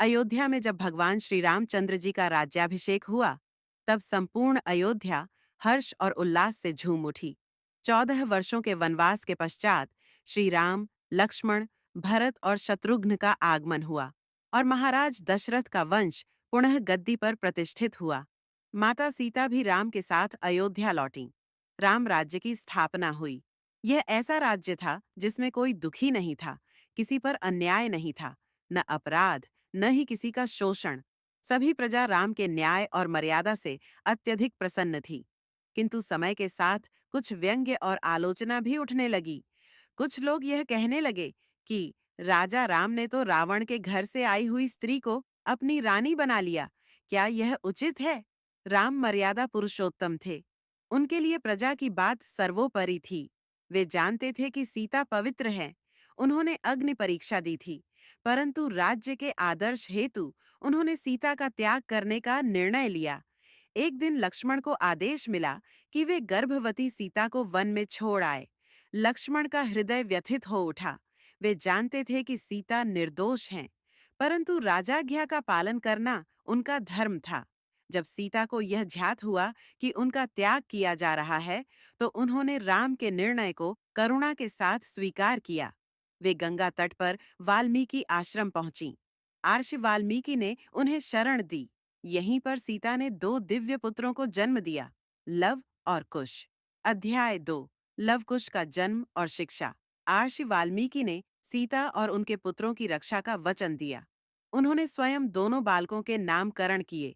अयोध्या में जब भगवान श्री रामचंद्र जी का राज्याभिषेक हुआ, तब संपूर्ण अयोध्या हर्ष और उल्लास से झूम उठी। 14 वर्षों के वनवास के पश्चात श्री राम, लक्ष्मण, भरत और शत्रुघ्न का आगमन हुआ और महाराज दशरथ का वंश पुनः गद्दी पर प्रतिष्ठित हुआ। माता सीता भी राम के साथ अयोध्या लौटीं। राम राज्य की स्थापना हुई। यह ऐसा राज्य था जिसमें कोई दुखी नहीं था, किसी पर अन्याय नहीं था, न अपराध, न ही किसी का शोषण। सभी प्रजा राम के न्याय और मर्यादा से अत्यधिक प्रसन्न थी। किंतु समय के साथ कुछ व्यंग्य और आलोचना भी उठने लगी। कुछ लोग यह कहने लगे कि राजा राम ने तो रावण के घर से आई हुई स्त्री को अपनी रानी बना लिया। क्या यह उचित है? राम मर्यादा पुरुषोत्तम थे। उनके लिए प्रजा की बात सर्वोपरि थी। वे जानते थे कि सीता पवित्र है। उन्होंने अग्नि परीक्षा दी थी, परंतु राज्य के आदर्श हेतु उन्होंने सीता का त्याग करने का निर्णय लिया। एक दिन लक्ष्मण को आदेश मिला कि वे गर्भवती सीता को वन में छोड़ आए। लक्ष्मण का हृदय व्यथित हो उठा। वे जानते थे कि सीता निर्दोष हैं, परंतु राजाज्ञा का पालन करना उनका धर्म था। जब सीता को यह ज्ञात हुआ कि उनका त्याग किया जा रहा है, तो उन्होंने राम के निर्णय को करुणा के साथ स्वीकार किया। वे गंगा तट पर वाल्मीकि आश्रम पहुंची। आर्षि वाल्मीकि ने उन्हें शरण दी। यहीं पर सीता ने 2 दिव्य पुत्रों को जन्म दिया, लव और कुश। अध्याय 2। लव कुश का जन्म और शिक्षा। आर्षि वाल्मीकि ने सीता और उनके पुत्रों की रक्षा का वचन दिया। उन्होंने स्वयं दोनों बालकों के नामकरण किए।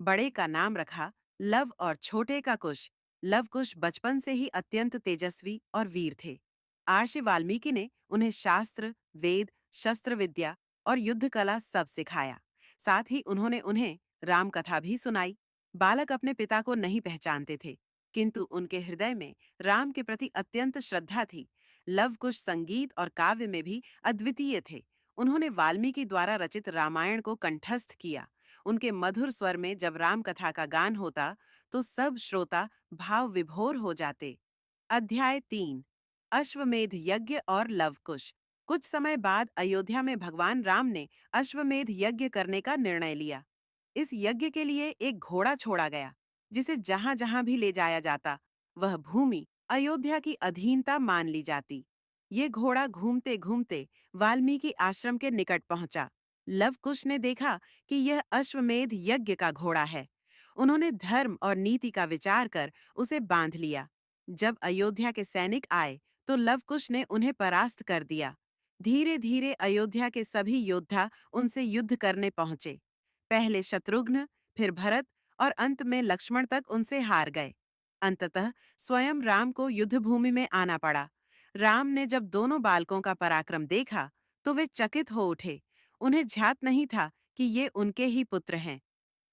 बड़े का नाम रखा लव और छोटे का कुश। लव कुश बचपन से ही अत्यंत तेजस्वी और वीर थे। आर्षि वाल्मीकि ने उन्हें शास्त्र, वेद, शस्त्र विद्या और युद्ध कला सब सिखाया। साथ ही उन्होंने उन्हें राम कथा भी सुनाई। बालक अपने पिता को नहीं पहचानते थे, किंतु उनके हृदय में राम के प्रति अत्यंत श्रद्धा थी। लव कुश संगीत और काव्य में भी अद्वितीय थे। उन्होंने वाल्मीकि द्वारा रचित रामायण को कंठस्थ किया। उनके मधुर स्वर में जब राम कथा का गान होता, तो सब श्रोता भाव विभोर हो जाते। अध्याय 3। अश्वमेध यज्ञ और लवकुश। कुछ समय बाद अयोध्या में भगवान राम ने अश्वमेध यज्ञ करने का निर्णय लिया। इस यज्ञ के लिए एक घोड़ा छोड़ा गया, जिसे जहां जहां भी ले जाया जाता, वह भूमि अयोध्या की अधीनता मान ली जाती। ये घोड़ा घूमते घूमते वाल्मीकि आश्रम के निकट पहुंचा। लवकुश ने देखा कि यह अश्वमेध यज्ञ का घोड़ा है। उन्होंने धर्म और नीति का विचार कर उसे बांध लिया। जब अयोध्या के सैनिक आए, तो लवकुश ने उन्हें परास्त कर दिया। धीरे धीरे अयोध्या के सभी योद्धा उनसे युद्ध करने पहुंचे। पहले शत्रुघ्न, फिर भरत और अंत में लक्ष्मण तक उनसे हार गए। अंततः स्वयं राम को युद्धभूमि में आना पड़ा। राम ने जब दोनों बालकों का पराक्रम देखा, तो वे चकित हो उठे। उन्हें ध्यात नहीं था कि ये उनके ही पुत्र हैं।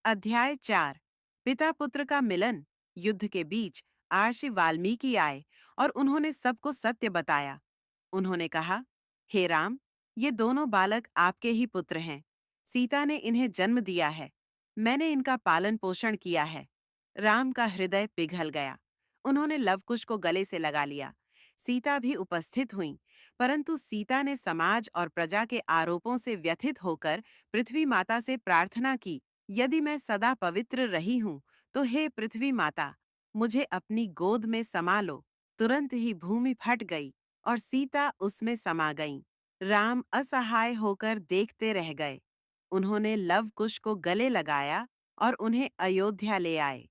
अध्याय 4। पिता पुत्र का मिलन। युद्ध के बीच आर्षि वाल्मीकि आए और उन्होंने सबको सत्य बताया। उन्होंने कहा, हे राम, ये दोनों बालक आपके ही पुत्र हैं। सीता ने इन्हें जन्म दिया है। मैंने इनका पालन पोषण किया है। राम का हृदय पिघल गया। उन्होंने लवकुश को गले से लगा लिया। सीता भी उपस्थित हुईं, परंतु सीता ने समाज और प्रजा के आरोपों से व्यथित होकर पृथ्वी माता से प्रार्थना की, यदि मैं सदा पवित्र रही हूं, तो हे पृथ्वी माता, मुझे अपनी गोद में समा लो। तुरंत ही भूमि फट गई और सीता उसमें समा गईं। राम असहाय होकर देखते रह गए। उन्होंने लव कुश को गले लगाया और उन्हें अयोध्या ले आए।